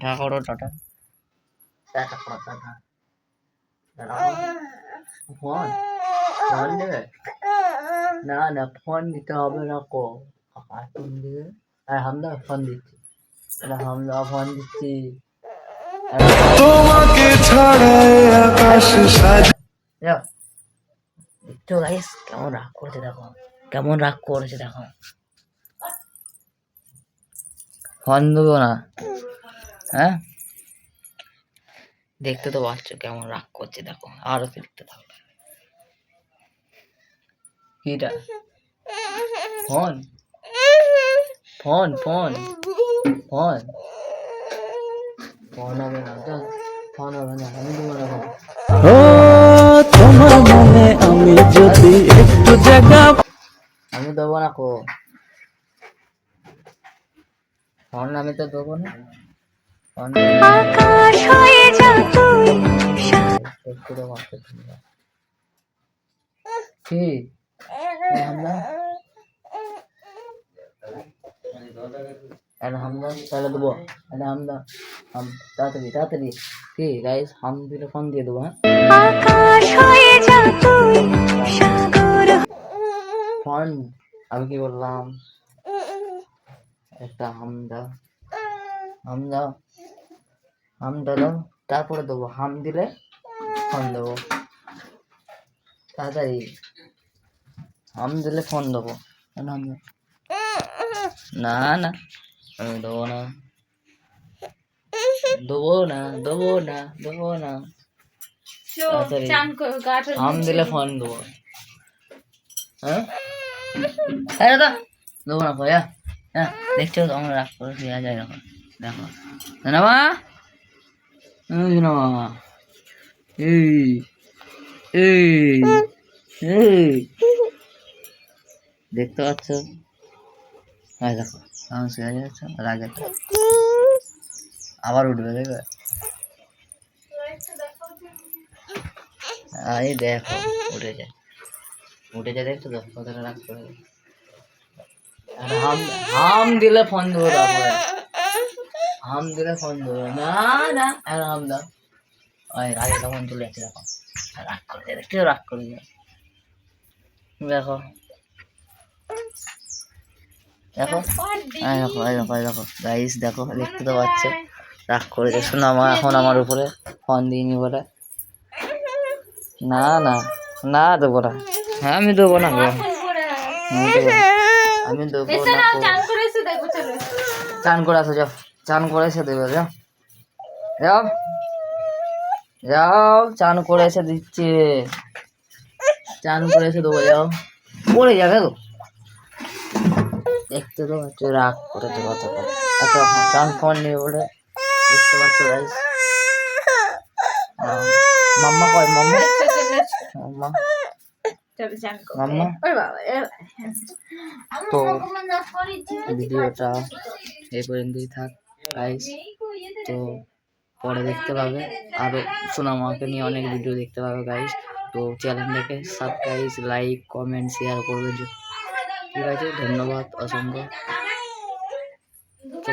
Tata করো, tata tata করো, tata tata phone phone দেবে না না, ফোন দিতে হবে না কো কার্টুন দিবে। আর হামদা ফোন দিচ্ছি, হামদা ফোন দিচ্ছি। তোমাকে ছাড়াই আকাশ সাজে। দেখছো গাইস কেমন রাগ করেছে দেখো, কেমন রাগ করেছে দেখো। ফোন দেবো না, হ্যাঁ দেখতে তো পাচ্ছ কেমন রাগ করছে দেখো, আরো দেখতে থাকো। কিটা phone phone phone phone phone হবে না, ফোন হবে না, আমি দেবো না ফোন। ও তোমার মনে আমি যদি একটু জায়গা, আমি দেবো না কো ফোন, আমি তো দেবো না ফোন। আকাশ হয়ে যা তুই একটু দেবো কি হামদা, হামদা তাহলে দেবো, হামদা তাড়াতাড়ি তাড়াতাড়ি। কি গাইস হাম দিলে ফোন দিয়ে দেবো। ফোন আমি কি বললাম, একটা হামদা হামদা হামদা দাও, তারপরে দেবো, হাম দিলে ফোন দেবো তাড়াতাড়ি, হাম দিলে ফোন দেবো। না না আমি দেবো না, দেবো না দেবো না দেবো না, হাম দিলে ফোন দেবো। হ্যাঁ দাদা দেবো না ভয়া, হ্যাঁ দেখছো আমরা রাগ করে দেওয়া যায় এখন দেখো না মা, না মা এই এই এই দেখতে পাচ্ছ, হ্যাঁ দেখো এখন শুয়ে যাচ্ছ রাগে, আবার উঠবে দেখবে, এই দেখো উঠে যায় উঠে যায়, দেখছো তো কতটা রাগ করে। হাম হাম দিলে ফোন দেবো, তারপরে হাম দিলে ফোন দেবো না না, আর হাম দাও ওই রাগে তখন চলে যাচ্ছে দেখো, রাগ করে দেখছো, রাগ করে দেখো দেখো দেখো দেখো দেখো গাইস দেখো, দেখতে তো পাচ্ছ রাগ করে দেখছো না আমার, এখন আমার উপরে ফোন দিইনি বলে। না না না দেবো না, হ্যাঁ আমি দেবো না গো, আমি দেবো না, চান করে আসো যাও, চান করে এসে দেবে, যাও যাও যাও, চান করে এসে দিচ্ছে, চান করে এসে দেবো, যাও পড়ে যাবে গো, দেখতে তো পাচ্ছ রাগ করেছে কতটা, এত চান ফোন নিয়ে বলে দেখতে পাচ্ছ গাইস। মাম্মা কয় মাম্মা, মাম্মা মাম্মা। তো ভিডিওটা এই পর্যন্তই থাক গাইস, তো পরে দেখতে পাবে আরো সোনামাকে নিয়ে অনেক ভিডিও দেখতে পাবে গাইস। তো চ্যানেলটাকে সাবস্ক্রাইব লাইক কমেন্ট শেয়ার করবে, ঠিক আছে, ধন্যবাদ অসংখ্য। তো